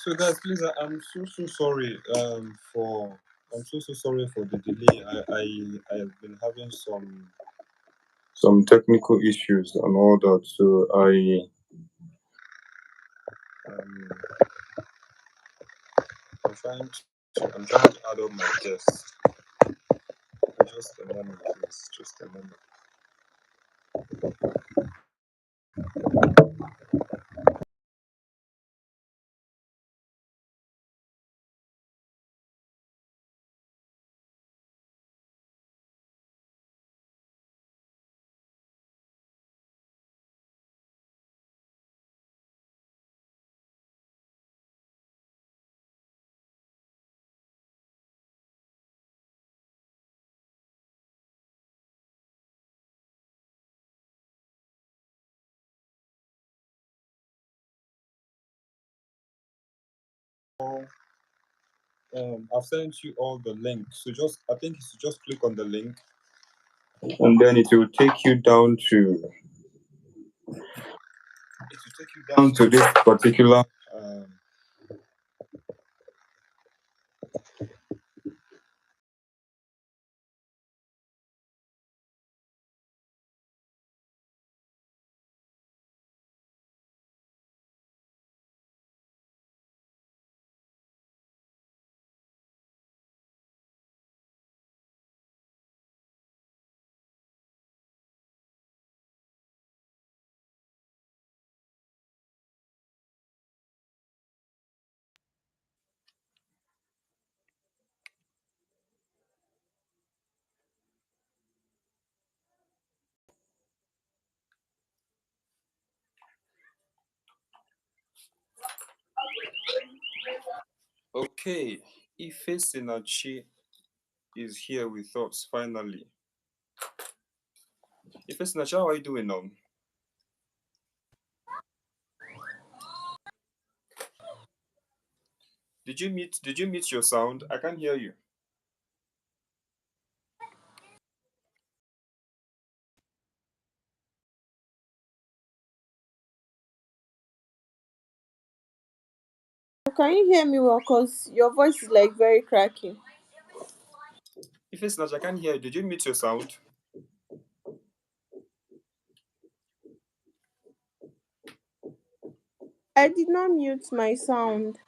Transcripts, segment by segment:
So guys, please, I'm so sorry for I'm so sorry for the delay. I have been having some technical issues and all that. So um, I'm trying to add up my guests. Just a moment, please. Just a moment. I've sent you all the link. So I think you should just click on the link, and then it will take you down to this particular. Um, okay, Ife Sinachi is here with us finally. Ife Sinachi, how are you doing now? Did you mute your sound? I can't hear you. Can you hear me well? Because your voice is like very cracking. Ife Sinachi, I can't hear you. Did you mute your sound? I did not mute my sound.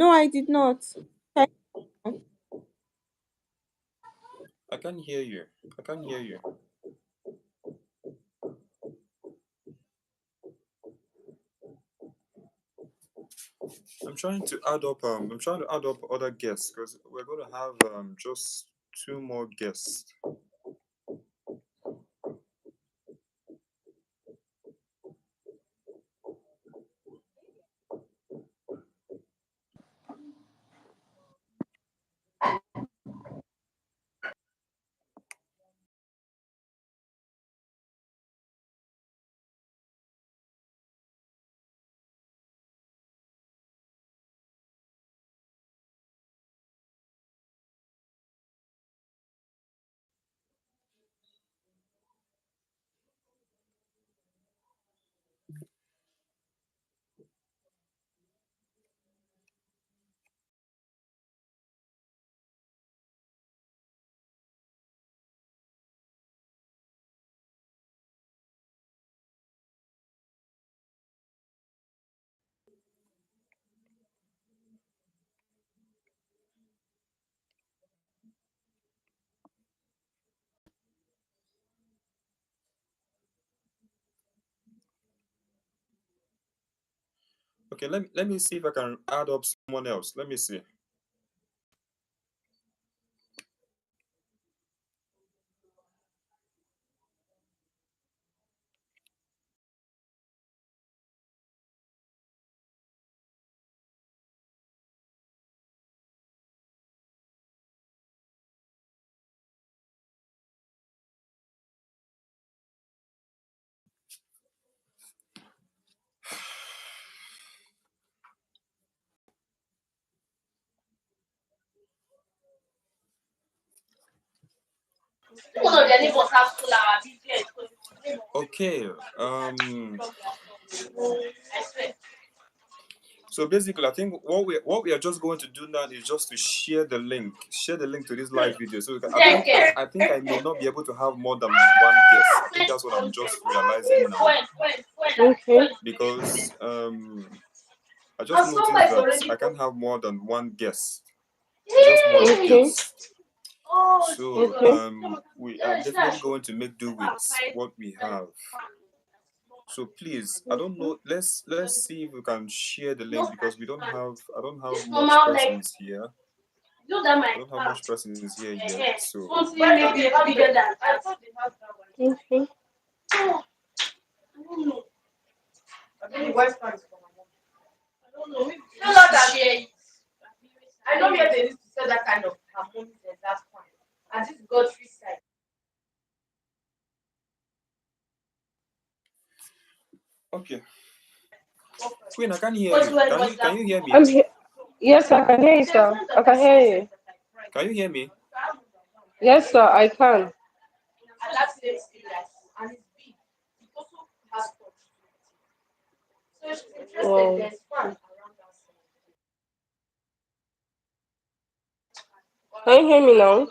No, I did not. Can- I can't hear you. I can't hear you. I'm trying to add up other guests because we're going to have just two more guests. Okay, let me see if I can add up someone else. Let me see. Okay. So basically, I think what we are just going to do now is just to share the link to this live video. So I think I may not be able to have more than one guest. I think that's what I'm just realizing now Okay. because I just noticed that I can't have more than one guest, just one Okay. guest. So Okay. we are definitely going to make do with what we have. So please, I don't know. Let's see if we can share the link because we don't have. I don't have much persons here. I don't have much persons here yet. So Okay. okay, Queen, I can hear you. Can you hear me? I'm here. Yes, I can hear you, sir. I can hear you. Can you hear me? Yes, sir, I can. Wow. Can you hear me now?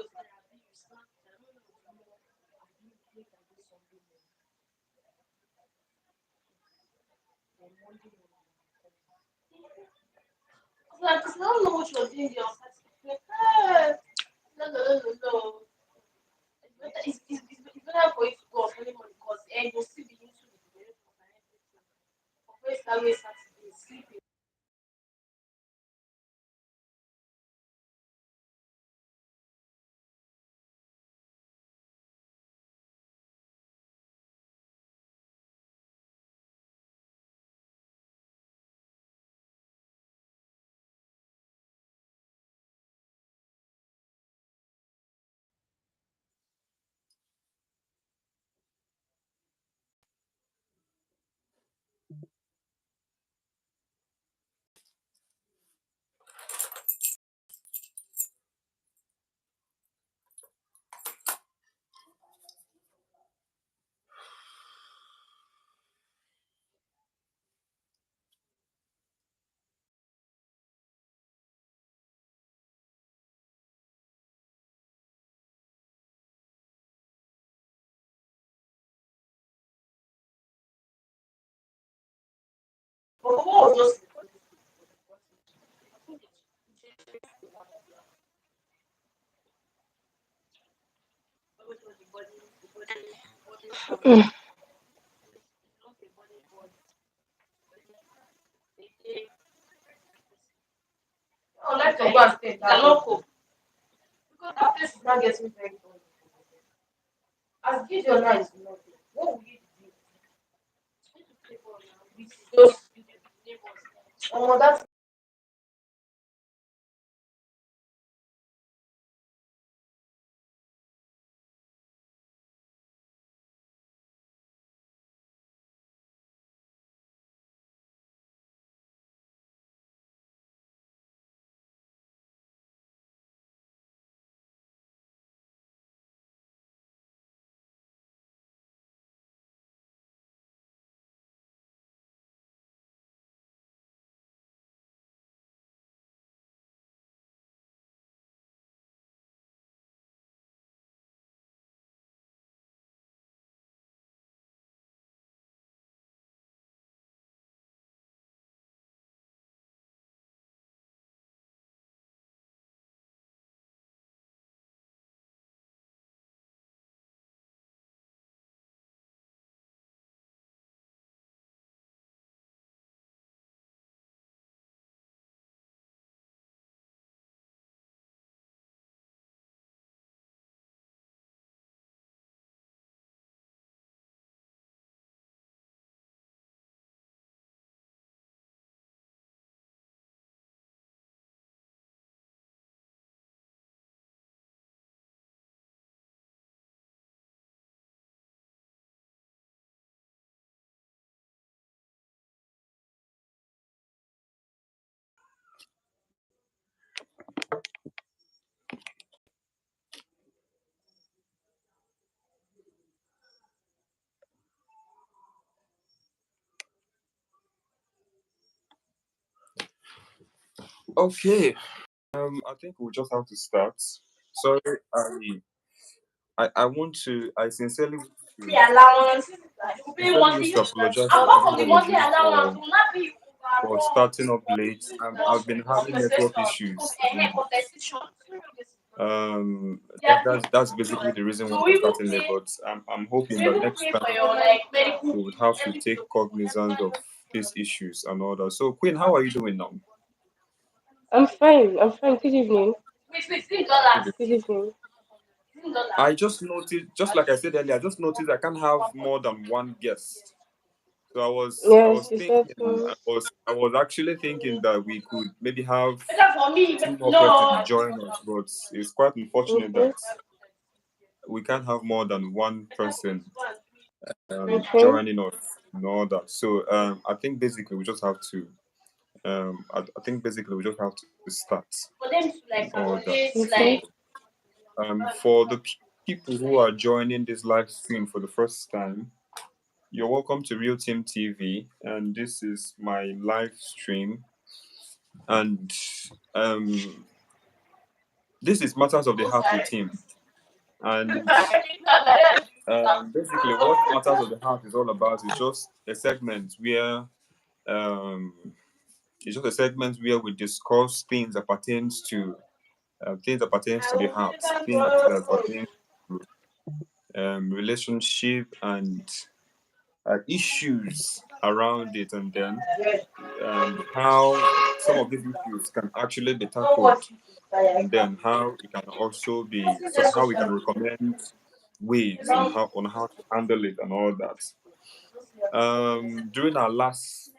Okay. I think we'll just have to start. Sorry, I want to. I sincerely wish to apologize to every one of you for starting up late. I've been having network issues, and that's basically the reason why I'm starting late. But I'm hoping that next time we would have to take cognizance of these issues and all that. So, Queen, how are you doing now? I'm fine. I'm fine. Good evening. Good. Good evening. I just noticed, just like I said earlier, I just noticed I can't have more than one guest. So I Yes, was you said thinking, so. I was actually thinking that we could maybe have two more persons join us, but it's quite unfortunate Mhm. that we can't have more than one person Okay. joining us and all that. So I think basically we just have to I think basically we just have to start and all that. So Okay. for the people who are joining this live stream for the first time, you're welcome to Real Team TV, and this is my live stream. And um, this is Matters of the Heart with him. And basically, what Matters of the Heart is all about is just a segment where um, it's just a segment where we discuss things that pertains to the heart, things that pertain to relationship and issues around it, and then how some of these issues can actually be tackled, and then how it can also be so how we can recommend ways on how to handle it and all that. During our last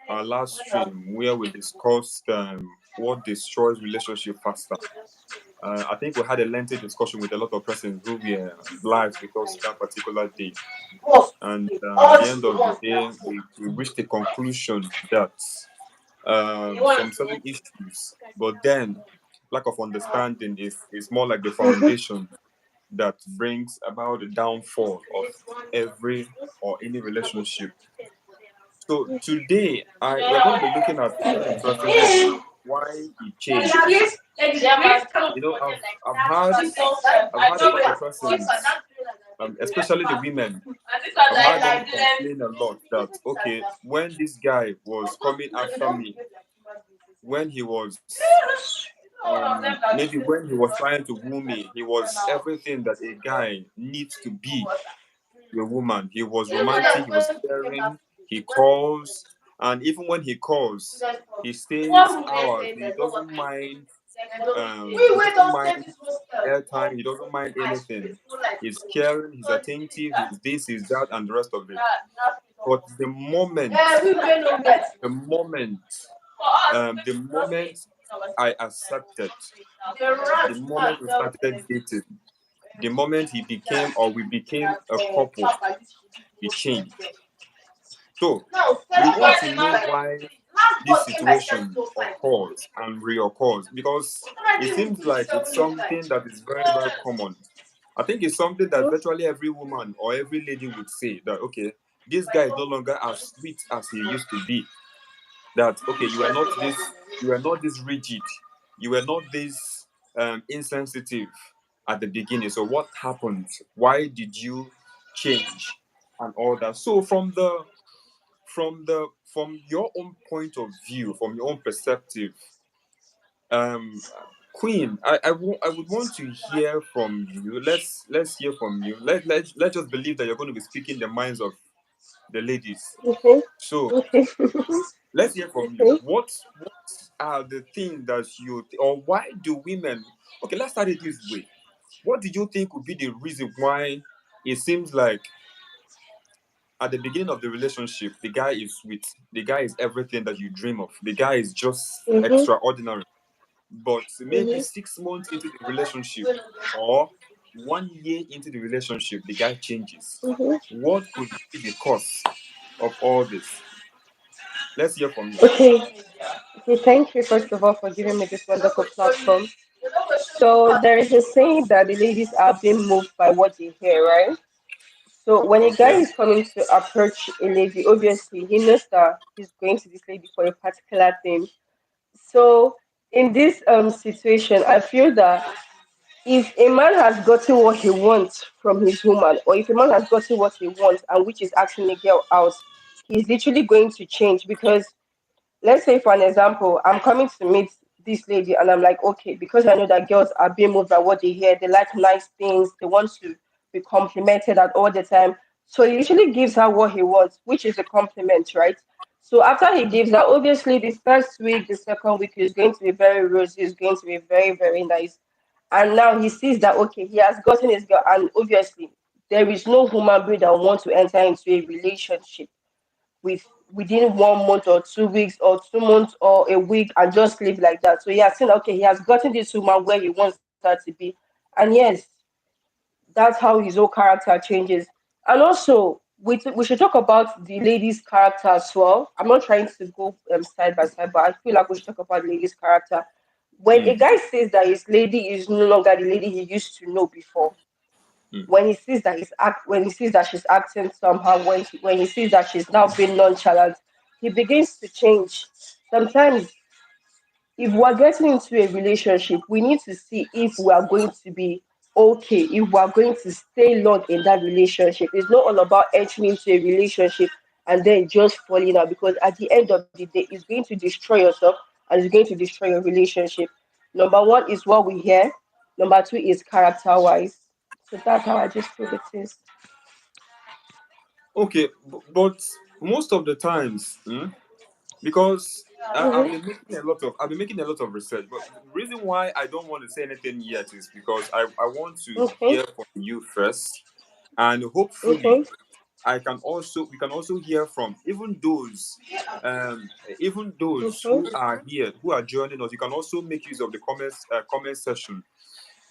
stream where we discussed what destroys relationship faster, I think we had a lengthy discussion with a lot of persons who were live with us that particular day. And at the end of the day, we reached a conclusion that some certain issues, but then lack of understanding is more like the Mhm. foundation that brings about the downfall of every or any relationship. So today, I we're going to be looking at one interesting topic: why it changed. You know, I've had a lot of persons, especially the women. I've had them complain a lot that okay, when this guy was coming after me, when he was maybe when he was trying to woo me, he was everything that a guy needs to be to a woman. He was romantic, he was caring, he calls, and even when he calls, he stays hours. He doesn't mind airtime, he doesn't mind anything. He's caring, he's attentive, he's this, he's that, and the rest of it. But the moment I accepted, the moment we started dating, the moment he became or we became a couple, he changed. So we want to know why this situation occurs and reoccurs, because it seems like it's something that is very, very common. I think it's something that virtually every woman or every lady would say that okay, this guy is no longer as sweet as he used to be. That okay, you were not this rigid, you were not this insensitive at the beginning. So what happened? Why did you change and all that? So from your own point of view, from your own perspective, um Queen, I would want to hear from you. Let's hear from you. Let's just believe that you're going to be speaking the minds of the ladies. Okay. So Okay. let's hear from you. Okay. What are the things that or why do women? Okay, let's start it this way. What did you think would be the reason why it seems like at the beginning of the relationship, the guy is sweet, the guy is everything that you dream of, the guy is just Mhm. extraordinary, but maybe Mhm. 6 months into the relationship or 1 year into the relationship, the guy changes? Mhm. What could be the cause of all this? Let's hear from you. Okay. Okay. Thank you first of all for giving me this wonderful platform. So there is a saying that the ladies are being moved by what they hear, right? So when a guy Okay. is coming to approach a lady, obviously he knows that he's going to this lady for a particular thing. So in this situation, I feel that if a man has gotten what he wants from his woman, or if a man has gotten what he wants and which is asking a girl out, he's literally going to change. Because let's say for an example, I'm coming to meet this lady and I'm like, okay, because I know that girls are being moved by what they hear, they like nice things, they want to be complimented at all the time. So he usually gives her what he wants, which is a compliment, right? So after he gives her, obviously the first week, the second week is going to be very rosy, is going to be very, very nice. And now he sees that okay, he has gotten his girl, and obviously there is no human being that wants to enter into a relationship with within 1 month or 2 weeks or 2 months or a week and just live like that. So he has seen okay, he has gotten this woman where he wants her to be. And yes, that's how his whole character changes. And also we should talk about the lady's character as well. I'm not trying to go side by side, but I feel like we should talk about the lady's character. When a Mm, guy says that his lady is no longer the lady he used to know before, mm. when he sees that when he sees that she's acting somehow, when he sees that she's now being nonchalant, he begins to change. Sometimes if we're getting into a relationship, we need to see if we are going to be okay, if we are going to stay long in that relationship. It's not all about entering into a relationship and then just falling out, because at the end of the day, it's going to destroy yourself and it's going to destroy your relationship. Number one is what we hear. Number two is character wise. So that's how I just feel it is. Okay, but most of the times, because Mm-hmm. I've been making a lot of research. But the reason why I don't want to say anything yet is because I want to Okay. hear from you first, and hopefully Okay. I can also we can also hear from um even those Mm-hmm. who are here, who are joining us. You can also make use of the comment section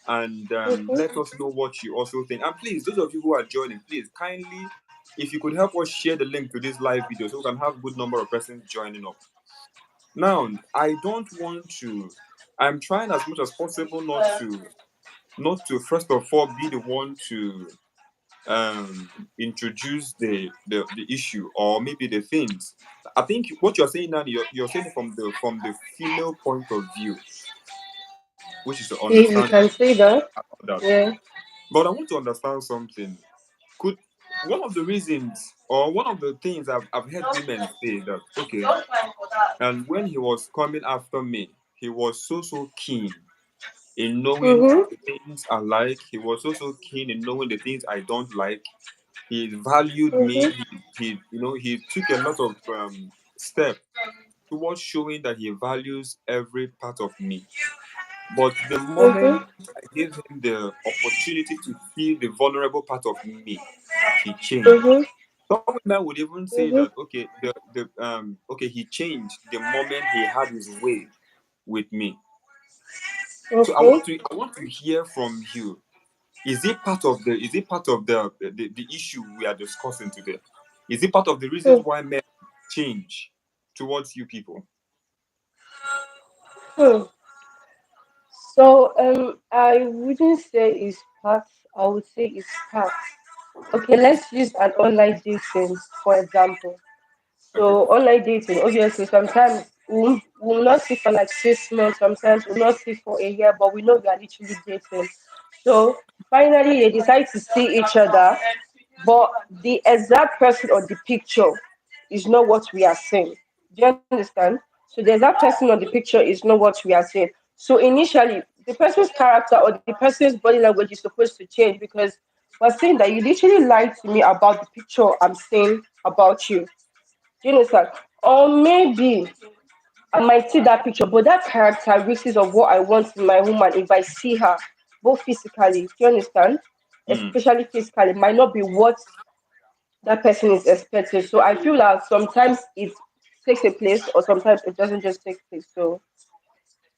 and let Mm-hmm. us know what you also think. And please, those of you who are joining, please kindly, if you could help us share the link to this live video so we can have a good number of persons joining up. Now, I don't want to. I'm trying as much as possible not to first of all be the one to introduce the issue or maybe the things. I think what you're saying now, you're saying it from the female point of view, which is to You understand can say that. that. Yeah. But I want to understand something. Could one of the reasons or one of the things I've heard women say that okay, and when he was coming after me, he was so keen in knowing Mm-hmm. the things I like. He was also keen in knowing the things I don't like. He valued me. Mm-hmm. He took a lot of step towards showing that he values every part of me. But the moment Mm-hmm. I gave him the opportunity to see the vulnerable part of me, he changed. Mm-hmm. Some women would even say Mm-hmm. that okay, he changed the moment he had his way with me. So I Okay. want to I want to hear from you. Is it part of the issue we are discussing today? Is it part of the reasons Hmm. why men change towards you people? Hmm. So I wouldn't say it's part. I would say it's part. Okay, let's use an online dating for example. Okay. So online dating, obviously, sometimes we'll not see for like 6 months, sometimes we'll not see for a year, but we know we are literally dating. So finally, they decide to see each other, but the exact person on the picture is not what we are seeing. Do you understand? So the exact person on the picture is not what we are seeing. So initially, the person's character or the person's body language is supposed to change, because we're saying that you literally lied to me about the picture I'm seeing about you. Do you understand? Or maybe I might see that picture, but that characteristics of what I want in my woman, if I see her, both physically, do you understand? Mm, Especially physically, might not be what that person is expecting. So I feel that sometimes it takes a place, or sometimes it doesn't just take place. So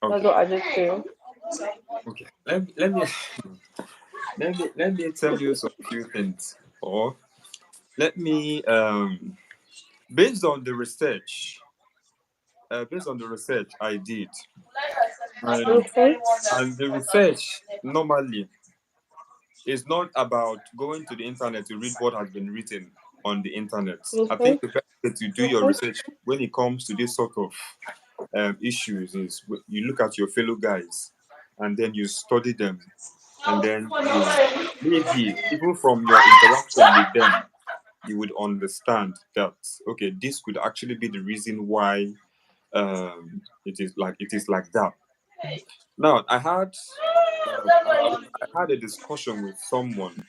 that's okay. what I just feel. Okay. Let me tell you some few things. Or let me based on the research, I did, and Okay. the research normally is not about going to the internet to read what has been written on the internet. I Okay. think the best way to do your Okay. research when it comes to this sort of issues is you look at your fellow guys and then you study them, and then you, maybe even from your interaction with them, you would understand that okay, this could actually be the reason why it is like that. Now I had a discussion with someone.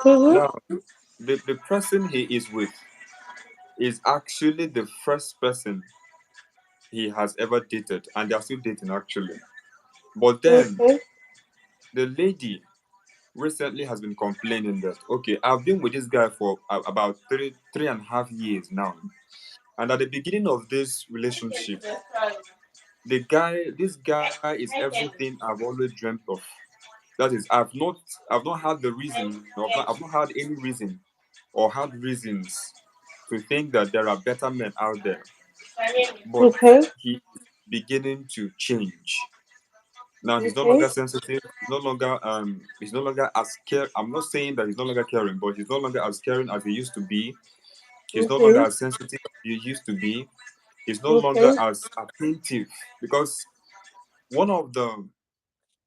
Mm-hmm. Now the person he is with is actually the first person he has ever dated, and they are still dating actually. But then Okay. the lady recently has been complaining that okay, I've been with this guy for about three and a half years now, and at the beginning of this relationship, this guy is everything I've always dreamt of. That is, I've not had the reason, I've not had any reason or had reasons to think that there are better men out there. But Okay. he is beginning to change. Now he's no Okay. longer sensitive. He's no longer as care. I'm not saying that he's no longer caring, but he's no longer as caring as he used to be. He's no longer Okay. as sensitive as he used to be. He's no longer Okay. as attentive, because one of the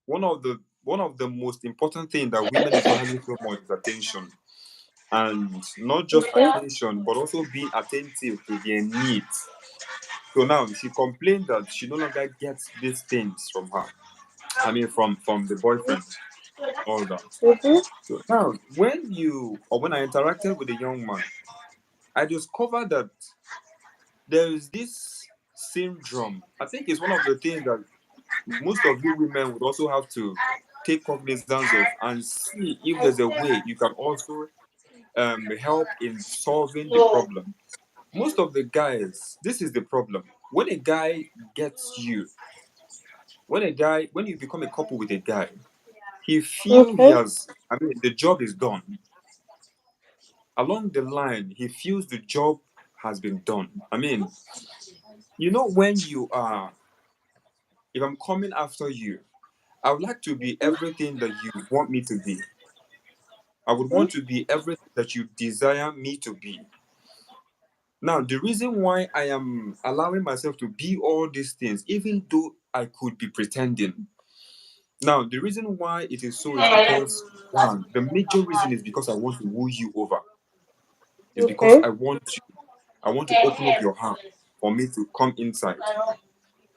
one of the most important thing that women value so much is attention, and not just Okay. attention, but also being attentive to their needs. So now she complained that she no longer gets these things from her. I mean, from the boyfriend, all that. Mm-hmm. So now, when I interacted with the young man, I discovered that there is this syndrome. I think it's one of the things that most of you women would also have to take cognizance of and see if there's a way you can also help in solving the problem. Most of the guys, this is the problem. When a guy gets you, when you become a couple with a guy, he feel he Okay. has, I mean, the job is done. Along the line, he feels the job has been done. I mean, when you are, if I'm coming after you, I would like to be everything that you want me to be. I would want to be everything that you desire me to be. Now, the reason why I am allowing myself to be all these things, even though I could be pretending. Now, the reason why it is so is because, one, the major reason is because I want to woo you over. It's because Okay. I want to open up your heart for me to come inside.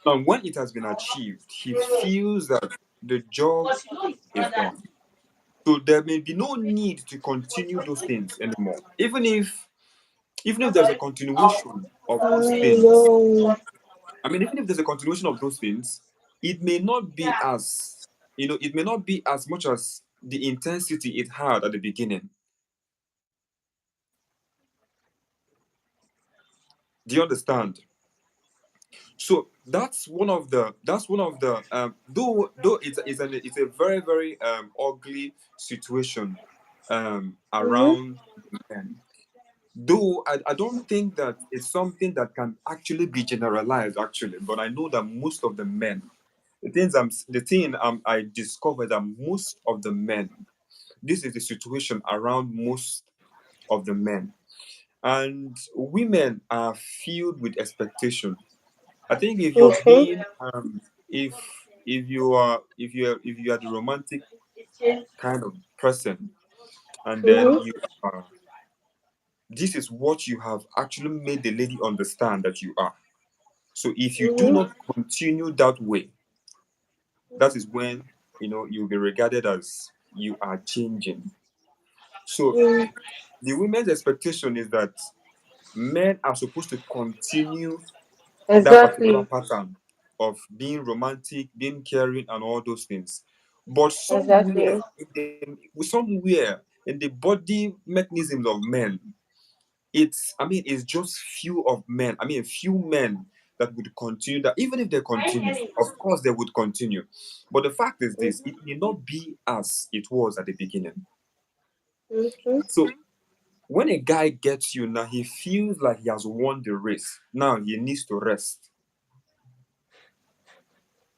Now, when it has been achieved, he feels that the job is done. So there may be no need to continue those things anymore. Even if there's a continuation of those things, No. I mean, even if there's a continuation of those things, it may not be as it may not be as much as the intensity it had at the beginning. Do you understand? So that's one of the though it's a very very ugly situation Mm-hmm. around men. Though I don't think that it's something that can actually be generalized actually, but I know that most of the men, the thing I discovered that most of the men, this is the situation around most of the men, and women are filled with expectation. I think if you're Okay. being if you are the romantic kind of person, and then Mm-hmm. you are, this is what you have actually made the lady understand that you are. So if you do Mm-hmm. not continue that way, that is when you'll be regarded as you are changing. So Mm. the women's expectation is that men are supposed to continue that particular Exactly. pattern of being romantic, being caring, and all those things. But Exactly. somewhere in the body mechanisms of men, it's just few of men. I mean, few men that would continue that. Even if they continue, of course they would continue. But the fact is this: it may not be as it was at the beginning. Mm-hmm. So when a guy gets you now, he feels like he has won the race. Now he needs to rest.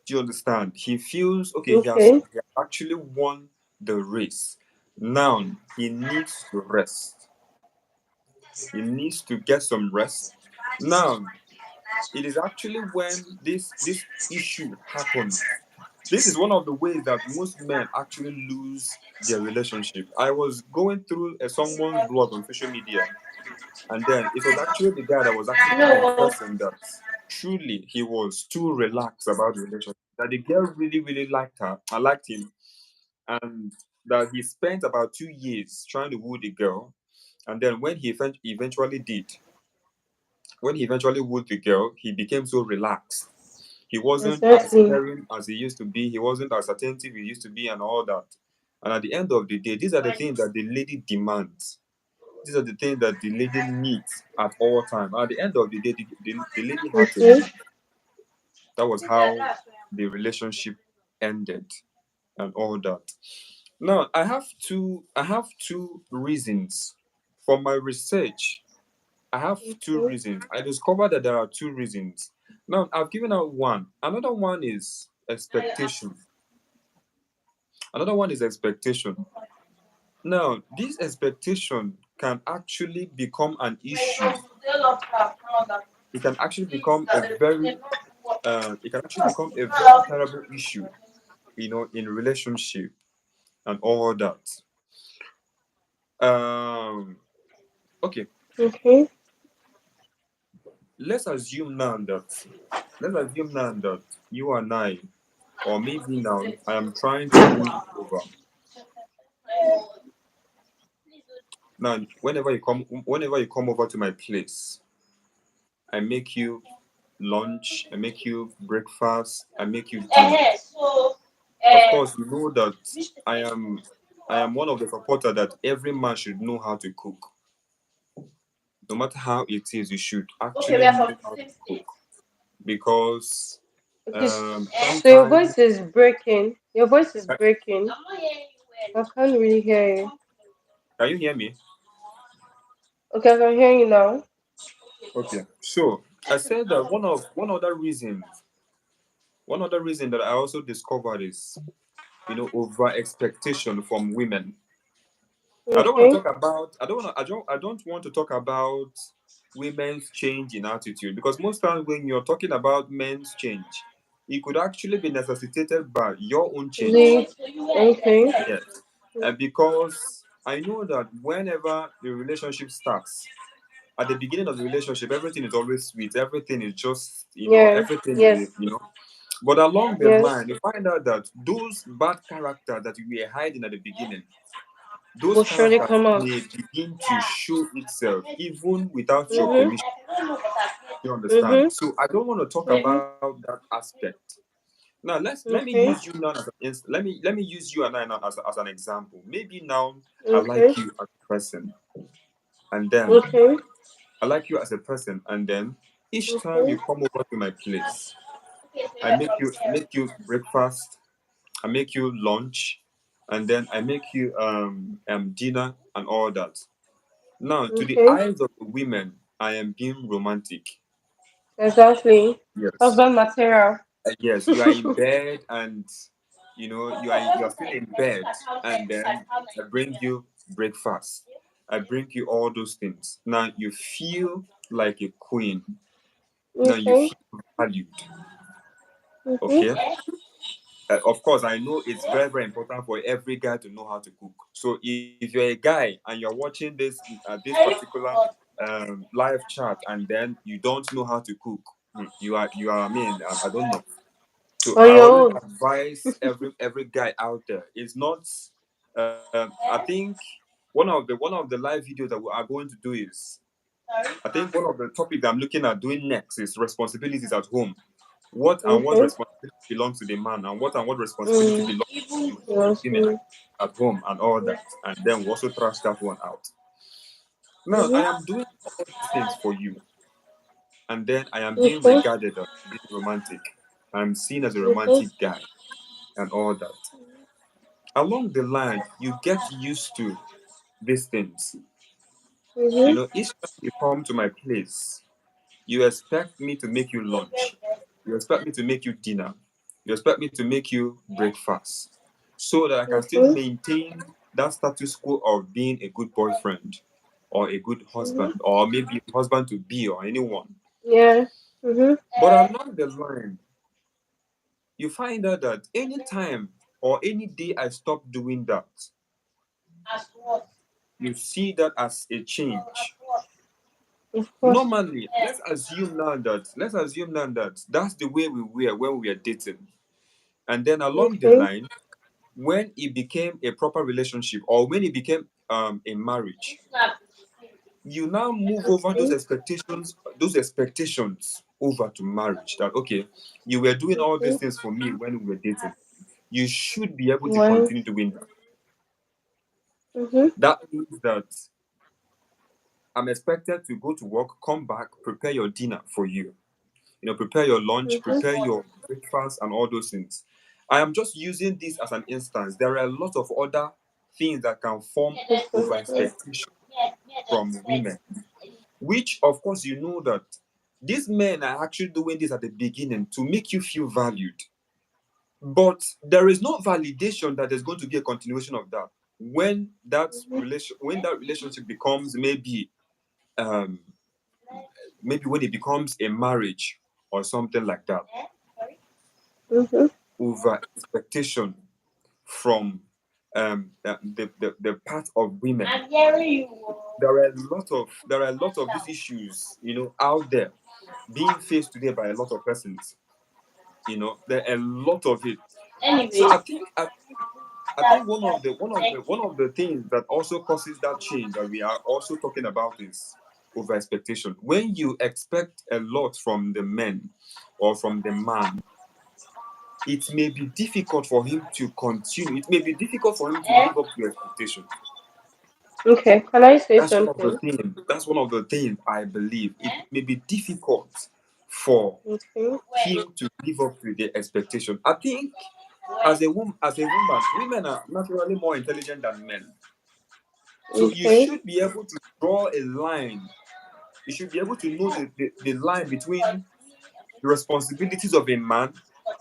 Do you understand? He feels okay, Okay. he has actually won the race. Now he needs to rest. He needs to get some rest. Now, it is actually when this issue happened. This is one of the ways that most men actually lose their relationship. I was going through someone's blog on social media, and then it was actually the guy that was actually confessing that truly he was too relaxed about the relationship. That the girl really, really liked her. I liked him, and that he spent about 2 years trying to woo the girl. And then when he eventually did, when he eventually wooed the girl, he became so relaxed. He wasn't as Exactly. caring as he used to be. He wasn't as attentive he used to be, and all that. And at the end of the day, these are the things that the lady demands. These are the things that the lady needs at all time. At the end of the day, the lady had to Okay. leave. That was how the relationship ended, and all that. Now, I have two reasons for my research. I have two Okay. reasons. I discovered that there are two reasons. Now, I've given out one. Another one is expectation. Another one is expectation. Now, this expectation can actually become an issue. It can actually become a very, it can actually become a very terrible issue, in relationship and all that. Um, okay, Okay. let's assume now that, let's assume now that you and I, or maybe now, I am trying to win you over. Now, whenever you come over to my place, I make you lunch, I make you breakfast, I make you dinner. Of course, you know that I am I am one of the supporter that every man should know how to cook. No matter how it is, you should actually know how to cook, because Okay. So your sometimes. voice is breaking. Your voice is Can breaking. I can't really hear you. can you hear me? Okay, I can hear you now. Okay. So I said that one other reason that I also discovered is, over expectation from women. I don't want to Okay. talk about. I don't want to talk about women's change in attitude, because most times when you're talking about men's change, it could actually be necessitated by your own change. The okay. Yes, and because I know that whenever the relationship starts, at the beginning of the relationship, everything is always sweet. Everything is just, Yeah. everything is, Yes. But along the Yes. line, you find out that those bad characters that we were hiding at the beginning, those Will surely characters come out. may begin to show itself even without your Mhm. permission. You understand? Mhm. So I don't want to talk Mhm. about that aspect. Now let me use Okay. you now let me use you and I now as an example. Maybe now I Okay. like you as a person, and then Okay. I like you as a person, and then each time Okay. you come over to my place, I make you breakfast, I make you lunch, and then I make you dinner and all that. Now, to the Okay. eyes of the women, I am being romantic. Exactly. Yes. Husband material. Yes, you are in bed, and you are still in bed, and then I bring you breakfast. I bring you all those things. Now you feel like a queen. Now you Okay. feel valued. Mhm. Okay. Of course, I know it's very, very important for every guy to know how to cook. So if you're a guy and you're watching this particular live chat, and then you don't know how to cook, you are. I mean, I don't know. So On I your always own. advise every guy out there. It's not. I think one of the live videos that we are going to do is. I think one of the topics I'm looking at doing next is responsibilities at home. What Okay. responsibility belongs to the man, and what responsibility Mm. belongs to the Yes. women Mm. at home, and all that. And then we also trash that one out. Now I Mhm. am doing all these things for you, and then I am being Okay. regarded as being romantic. I'm seen as a Okay. romantic guy and all that. Along the line, you get used to these things. Mhm. Each time you come to my place, you expect me to make you lunch. You expect me to make you dinner. You expect me to make you breakfast, so that I can still Okay. maintain that status quo of being a good boyfriend, or a good Mhm. husband, or maybe husband to be, or anyone. Yeah. Mm-hmm. But along the line, you find out that any time or any day I stop doing that, you see that as a change. Of course. Normally, let's assume now that that's the way we were when we were dating. And then along the Okay. line, when it became a proper relationship or when it became a marriage, you now move over Okay. those expectations over to marriage. That okay, you were doing all these Okay. things for me when we were dating. You should be able to Why? continue doing that. Mm-hmm. That means that I'm expected to go to work, come back, prepare your dinner for you. Prepare your lunch, Mm-hmm. prepare your breakfast, and all those things. I am just using this as an instance. There are a lot of other things that can form over Mm-hmm. expectation from women, which, of course, you know that these men are actually doing this at the beginning to make you feel valued. But there is no validation that there's going to be a continuation of that when that relationship becomes um, maybe when it becomes a marriage or something like that. Mm-hmm. Over expectation from the part of women. There are a lot of these issues, out there being faced today by a lot of persons. There are a lot of it. So I think one of the things that also causes that change that we are also talking about is over expectation. When you expect a lot from the men or from the man, it may be difficult for him to continue. It may be difficult for him to live up to your expectation. Okay. Can I say That's one of the something? things. That's one of the things I believe. It may be difficult for Okay. him to live up to the expectation. I think as a woman, women are naturally more intelligent than men. So you Okay. should be able to draw a line. You should be able to know the line between the responsibilities of a man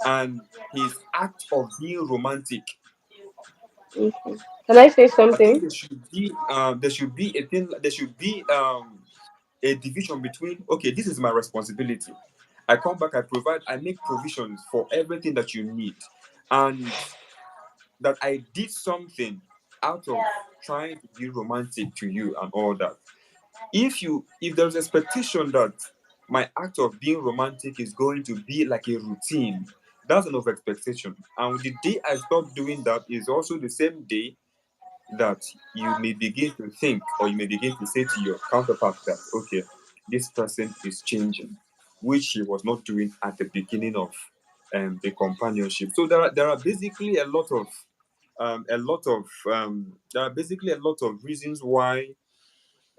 and his act of being romantic. Okay. Can I say I think something? there should be a thing. There should be a division between, okay, this is my responsibility. I come back, I make provisions for everything that you need, and that I did something out of trying to be romantic to you and all that. If there's expectation that my act of being romantic is going to be like a routine, that's an over expectation. And the day I stop doing that is also the same day that you may begin to think, or you may begin to say to your counterpart that, okay, this person is changing, which he was not doing at the beginning of the companionship. So there are basically a lot of reasons why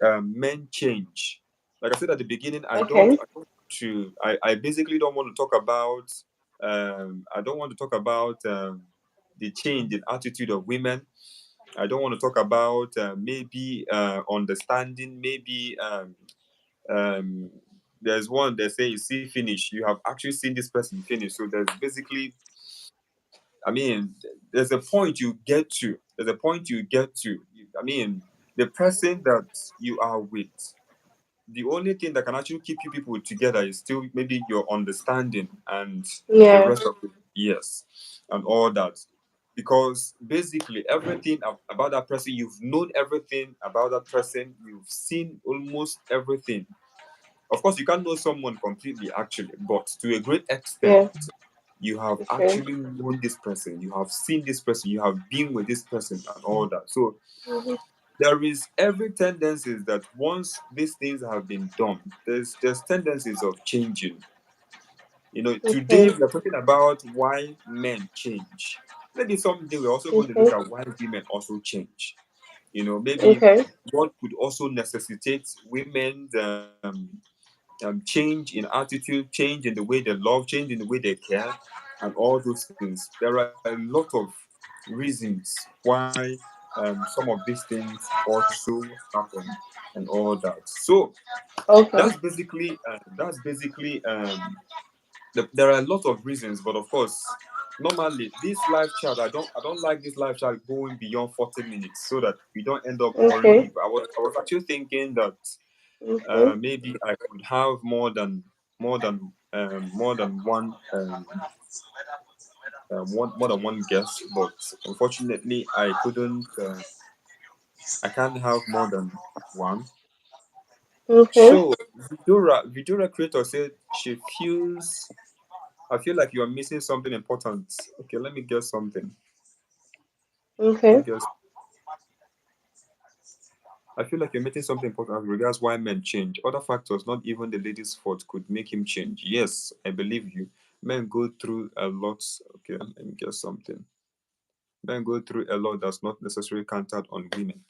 men change. Like I said at the beginning, Okay. I basically don't want to talk about I don't want to talk about the change in attitude of women. I don't want to talk about maybe understanding. Maybe um, there's one they say you see finish. You have actually seen this person finish. So there's basically, I mean, there's a point you get to. There's a point you get to. I mean, the person that you are with, the only thing that can actually keep you people together is still maybe your understanding and the Yeah. rest of it. Yes, and all that. Because basically, everything about that person, you've known everything about that person, you've seen almost everything. Of course, you can't know someone completely, actually, but to a great extent, Yeah. you have Okay. actually known this person, you have seen this person, you have been with this person, and all that. So, Mm-hmm. there is every tendency that once these things have been done, there's tendencies of changing. Today Okay. we are talking about why men change. Maybe someday we're also going to look Okay. at why women also change. Maybe Okay. what could also necessitate women's change in attitude, change in the way they love, change in the way they care, and all those things. There are a lot of reasons why some of these things also happen and all that. So Okay. there are a lot of reasons, but of course, normally this live chat, I don't like this live chat going beyond 40 minutes so that we don't end up boring Okay. people. I was actually thinking that Okay. maybe I could have more than more than one more than one guest, but unfortunately I can't have more than one. Okay. So Vidura creator said she feels I feel like you are missing something important. Okay, let me guess something. Let me Okay. guess. I feel like you're missing something important as regards why men change. Other factors, not even the lady's fault, could make him change. Yes, I believe you. Men go through a lot. Okay, let me guess something. Men go through a lot that's not necessarily counted on women.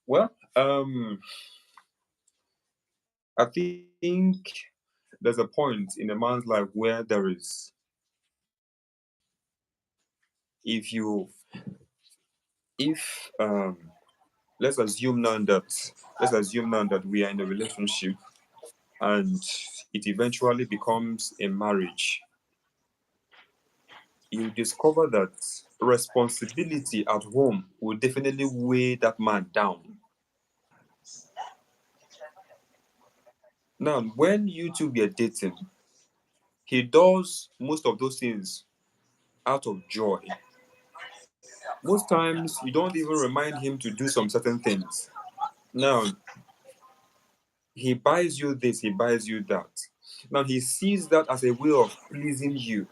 Well, I think there's a point in a man's life where there is, if you, if let's assume now that we are in a relationship and it eventually becomes a marriage, you discover that responsibility at home will definitely weigh that man down. Now, when you two were dating, he does most of those things out of joy. Most times, you don't even remind him to do some certain things. Now, he buys you this, he buys you that. Now, he sees that as a way of pleasing you.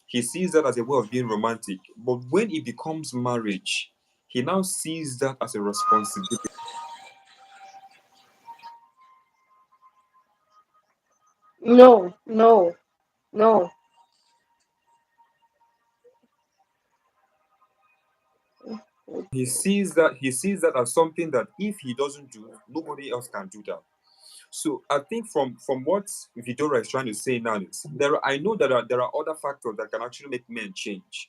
He sees that as a way of being romantic. But when it becomes marriage, he now sees that as a responsibility. No, no, no. He sees that as something that if he doesn't do, nobody else can do that. So I think from what Vidora is trying to say now is I know that there are other factors that can actually make men change.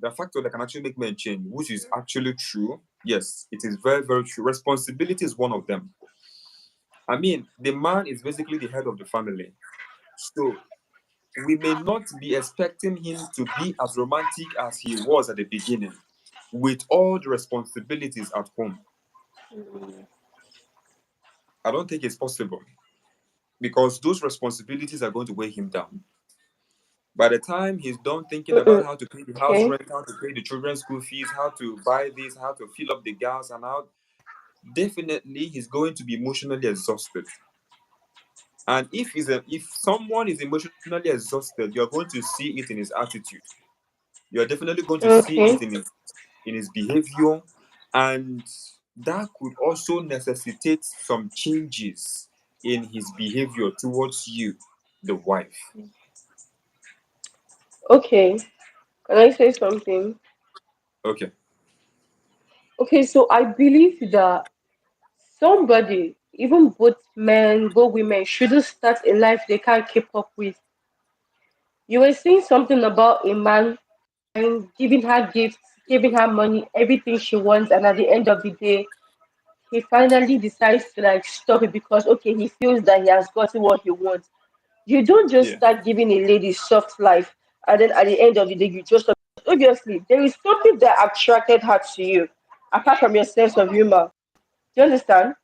The factor that can actually make men change, which is actually true. Yes, it is very, very true. Responsibility is one of them. I mean, the man is basically the head of the family. So we may not be expecting him to be as romantic as he was at the beginning with all the responsibilities at home. I don't think it's possible because those responsibilities are going to weigh him down. By the time he's done thinking about Mm-mm. how to pay the house Okay. rent, how to pay the children's school fees, how to buy this, how to fill up the gas, and how definitely he's going to be emotionally exhausted. And if someone is emotionally exhausted, you're going to see it in his attitude. You're definitely going to see Okay. it in his behavior, and that could also necessitate some changes in his behavior towards you, the wife. Okay. Can I say something? Okay. Okay, so I believe that somebody, even both men, both women, shouldn't start a life they can't keep up with. You were saying something about a man and giving her gifts, giving her money, everything she wants, and at the end of the day, he finally decides to like stop it because okay, he feels that he has gotten what he wants. You don't just Yeah. start giving a lady soft life, and then at the end of the day, you just stop. Obviously, there is something that attracted her to you, apart from your sense of humor. Do you understand?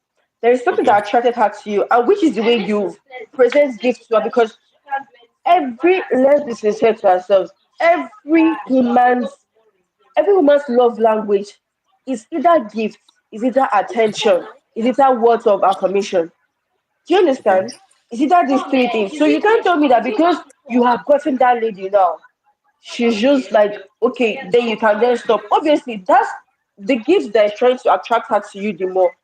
There is something Okay. that attracted her to you, and which is the way you present gifts to her. Because let's be sincere to ourselves, every woman's love language is either gift, is either attention, is either words of affirmation. Do you Okay. understand? It's either these three things. So you can't tell me that because you have gotten that lady now, she's just like, okay, then you can then stop. Obviously, that's the gift that is trying to attract her to you the more.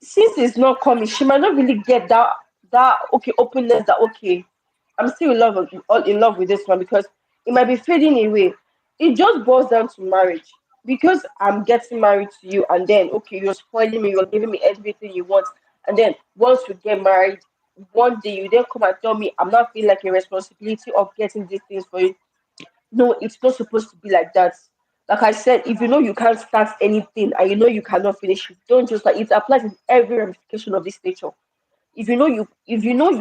Since it's not coming, she might not really get that okay openness that okay, I'm still in love with this one because it might be fading away. It just boils down to marriage. Because I'm getting married to you, and then okay, you're spoiling me, you're giving me everything you want, and then once we get married, one day you then come and tell me I'm not feeling like a responsibility of getting these things for you. No, it's not supposed to be like that. Like I said, if you know you can't start anything and you know you cannot finish it, don't just like it applies in every ramification of this nature. If you know you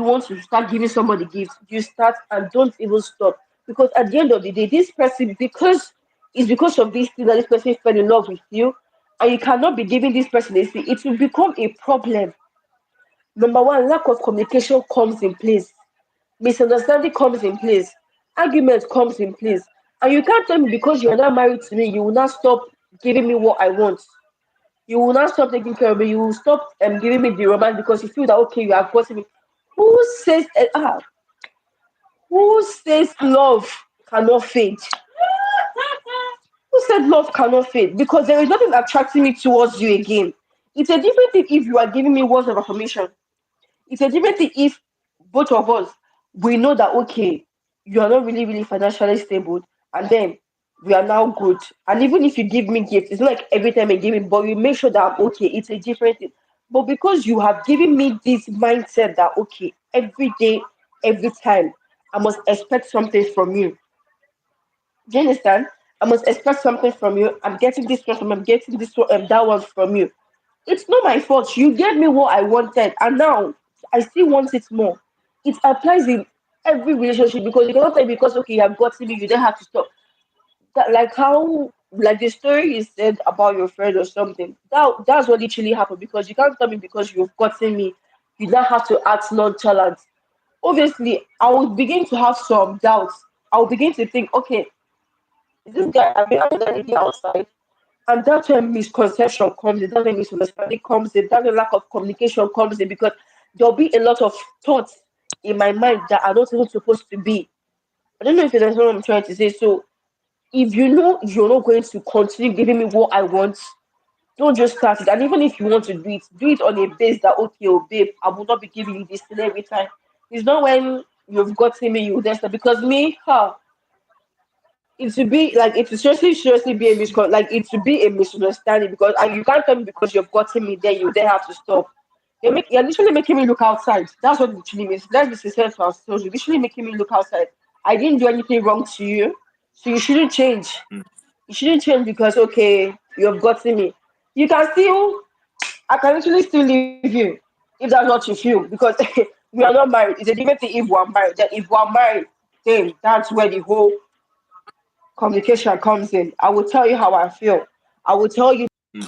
want to start giving somebody gifts, you start and don't even stop. Because at the end of the day, this person because it's because of this thing that this person fell in love with you, and you cannot be giving this person a thing, it will become a problem. Number one, lack of communication comes in place, misunderstanding comes in place, argument comes in place. And you can't tell me because you're not married to me, you will not stop giving me what I want. You will not stop taking care of me. You will stop giving me the romance because you feel that okay, you have gotten me. Who says who says love cannot fade? Who said love cannot fade? Because there is nothing attracting me towards you again. It's a different thing if you are giving me words of affirmation. It's a different thing if both of us we know that okay, you are not really financially stable, and then we are now good. And even if you give me gifts, it's not like every time I give it, but you make sure that I'm okay. It's a different thing. But because you have given me this mindset that okay, every day, every time, I must expect something from you. Do you understand? I must expect something from you. I'm getting this one from I'm getting this one that one from you. It's not my fault. You gave me what I wanted, and now I still want it more. It applies in every relationship because you cannot say because okay you have gotten me, you don't have to stop. That like how like the story is said about your friend or something. That's what literally happened because you can't tell me because you've gotten me, you now have to act nonchalant. Obviously, I will begin to have some doubts. I will begin to think, okay, is this guy having that lady outside? And that's where misconception comes in, that's where misunderstanding comes in, that's where lack of communication comes in because there'll be a lot of thoughts in my mind that are not even supposed to be. I don't know if you understand what I'm trying to say. So if you know you're not going to continue giving me what I want, don't just start it. And even if you want to do it on a base that okay, oh babe, I will not be giving you this thing every time. It's not when you've gotten me, you then start because me, it should be like it should seriously be a like it should be a misunderstanding because and you can't tell me because you've gotten me there you then have to stop. You're literally making me look outside. That's what it literally means. Let's be sincere to ourselves. You're literally making me look outside. I didn't do anything wrong to you, so you shouldn't change. You shouldn't change because okay, you've gotten me. You can still I can literally still leave you if that's what you feel because we are not married. It's a different thing if we're married. Then if we're married, then that's where the whole communication comes in. I will tell you how I feel. I will tell you Mm.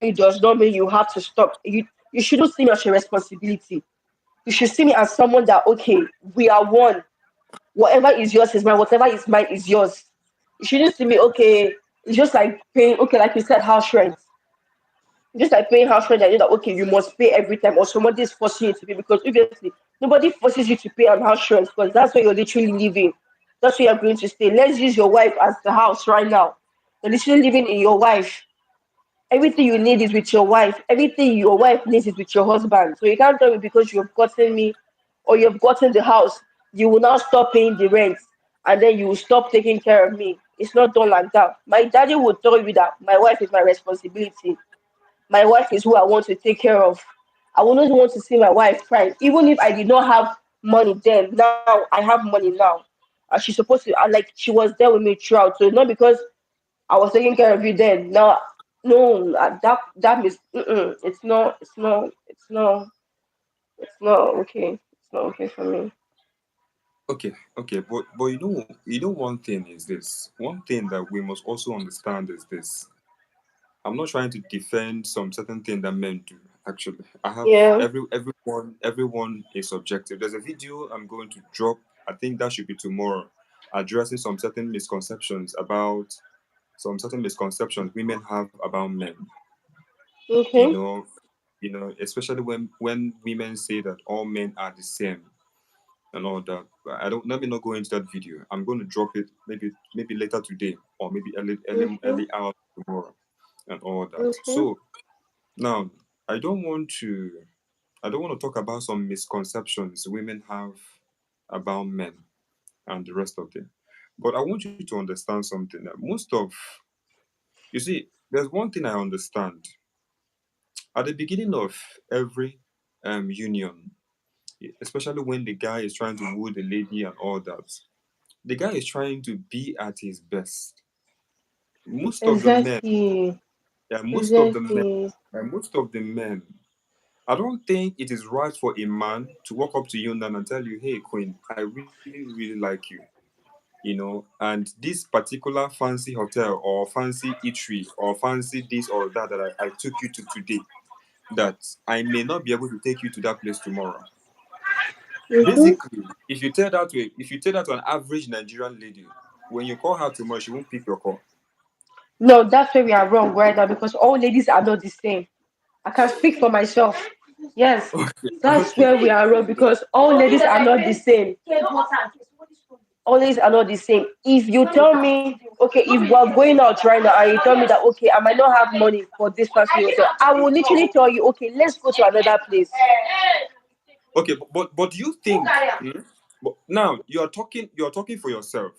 it does not mean you have to stop. You shouldn't see me as a responsibility. You should see me as someone that okay, we are one. Whatever is yours is mine. Whatever is mine is yours. You shouldn't see me okay. It's just like paying okay, like you said, house rent. Just like paying house rent, that you know that okay, you must pay every time, or somebody is forcing you to pay because obviously nobody forces you to pay on house rent because that's where you're literally living. That's where you're going to stay. Let's use your wife as the house right now. You're literally living in your wife. Everything you need is with your wife. Everything your wife needs is with your husband. So you can't tell me because you've gotten me or you've gotten the house, you will now stop paying the rent and then you will stop taking care of me. It's not done like that. My daddy would tell you that my wife is my responsibility. My wife is who I want to take care of. I wouldn't want to see my wife cry. Even if I did not have money then, now I have money now. And she's supposed to, like, she was there with me throughout. So it's not because I was taking care of you then. Now, no, that means it's not okay. It's not okay for me. Okay, okay, but one thing is this. One thing that we must also understand is this. I'm not trying to defend some certain thing that men do. Actually, I have Yeah. everyone is subjective. There's a video I'm going to drop. I think that should be tomorrow, addressing some certain misconceptions women have about men. You Okay. know, especially when women say that all men are the same and all that. But I don't. Let me not go into that video. I'm going to drop it maybe later today or maybe Okay. early hours tomorrow and all that. Okay. So now I don't want to I don't want to talk about some misconceptions women have about men and the rest of them. But I want you to understand something that you see, there's one thing I understand. At the beginning of every union, especially when the guy is trying to woo the lady and all that, the guy is trying to be at his best. Most of the men, Exactly. yeah, Exactly. most of the men, I don't think it is right for a man to walk up to you now and tell you, "Hey, Queen, I really like you." And this particular fancy hotel or fancy eatery or fancy this or that that I took you to today, that I may not be able to take you to that place tomorrow. Mm-hmm. Basically, if you tell that to an average Nigerian lady, when you call her tomorrow, she won't pick your call. No, that's where we are wrong right now because all ladies are not the same. I can speak for myself. Yes, Okay, that's okay. where we are wrong because all ladies are not the same. All ladies are not the same. If you tell me, okay, if we're going out right now and you tell me that, okay, I might not have money for this fancy hotel, I will literally tell you, okay, let's go to another place. Okay, but do you think but now you're talking for yourself.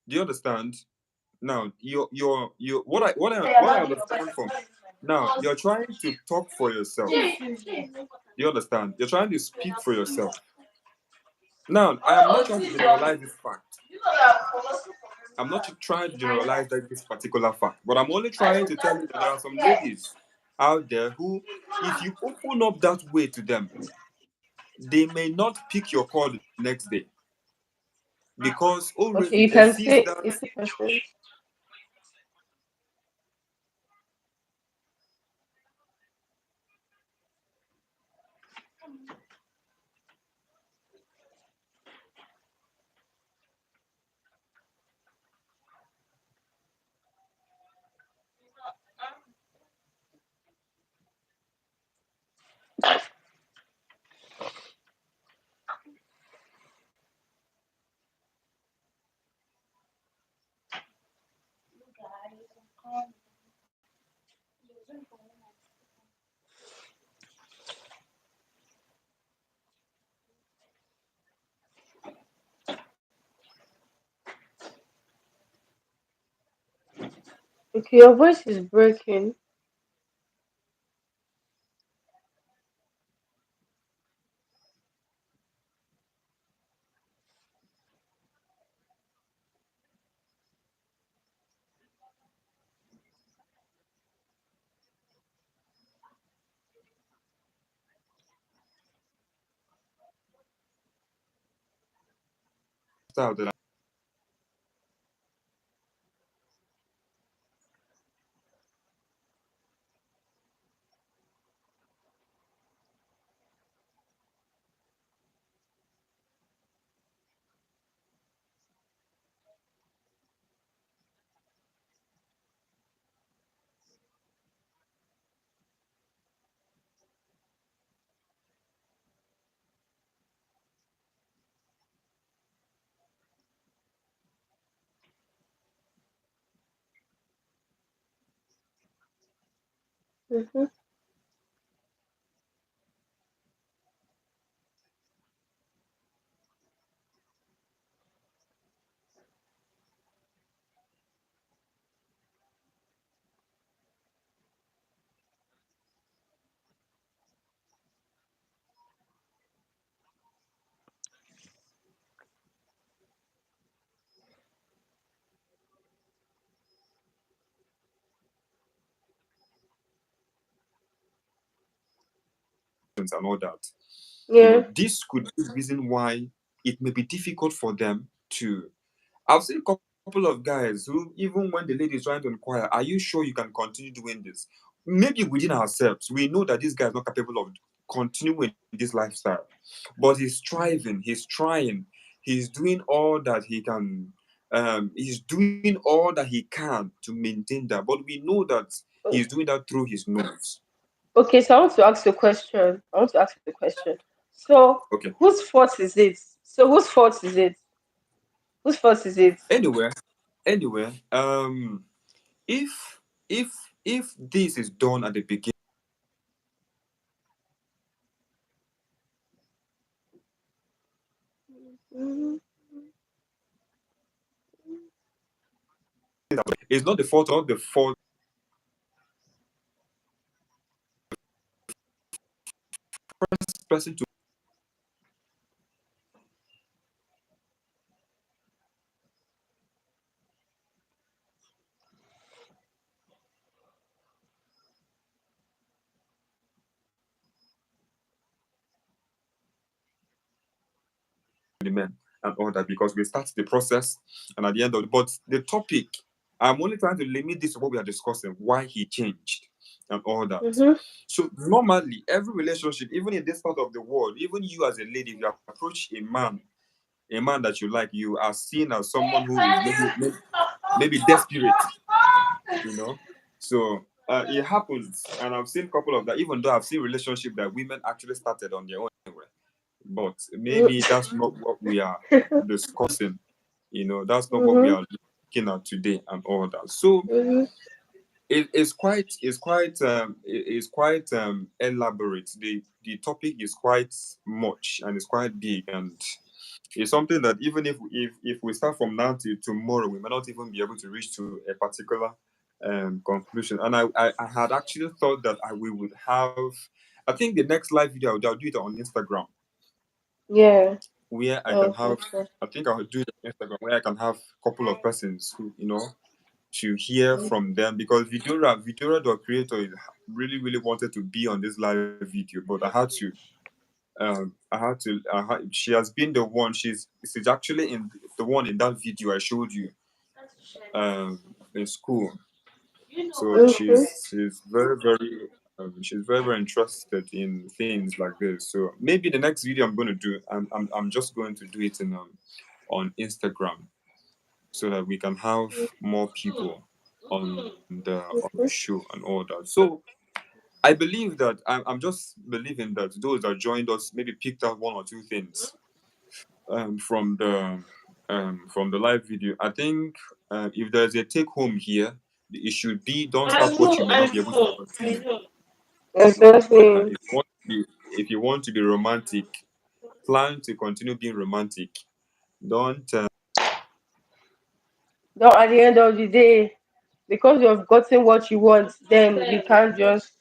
Do you understand? Now you what I understand from now you're trying to talk for yourself. Do you understand? You're trying to speak for yourself. Now I am not trying to generalize this fact. I'm not trying to generalize this particular fact, but I'm only trying to tell you that there are some ladies out there who, if you open up that way to them, they may not pick your call the next day because Okay, already you they can sees say that. if you can say. Okay, your voice is breaking. Style that Mm-hmm. and all that. Yeah. This could be the reason why it may be difficult for them to. I've seen a couple of guys who, even when the lady is trying to inquire, are you sure you can continue doing this? Maybe within ourselves, we know that this guy is not capable of continuing this lifestyle, but he's striving, he's trying, he's doing all that he can. He's doing all that he can to maintain that, but we know that he's doing that through his nose. Okay, so I want to ask you a question. I want to ask you a question. So, Okay. whose fault is it? So, whose fault is it? Whose fault is it? Anyway, if if if this is done at the beginning, Mhm. it's not the fault of the fault person to the men and all that, because we start the process and at the end of the, but the topic, I'm only trying to limit this to what we are discussing, why he changed. and all that. Mm-hmm. So normally, every relationship, even in this part of the world, even you as a lady, if you approach a man that you like, you are seen as someone who is maybe desperate, you know. So it happens, and I've seen a couple of that. Even though I've seen relationship that women actually started on their own anyway, but maybe that's not what we are discussing. That's not what we Mm-hmm. are looking at today and all that. So Mm-hmm. it's quite elaborate. The topic is quite much and it's quite big, and it's something that even if we start from now till tomorrow, we may not even be able to reach to a particular conclusion. And I had actually thought that we would have. I think the next live video I'll do it on Instagram, Yeah. where I can Okay. have. I think I'll do it on Instagram where I can have a couple of persons who to hear from them, because Vidura the creator really wanted to be on this live video, but she has been the one. She's actually in the one in that video I showed you in school. So Okay. she's very interested in things like this. So maybe the next video I'm going to do, I'm just going to do it on Instagram, so that we can have more people on the show and all that. So I believe that I'm just believing that those that joined us maybe picked out one or two things from the live video. I think if there's a take home here, it should be don't start what you may not be able to continue. Exactly. If you want to be romantic, plan to continue being romantic. Don't Now, at the end of the day, because you have gotten what you want, then you can't just.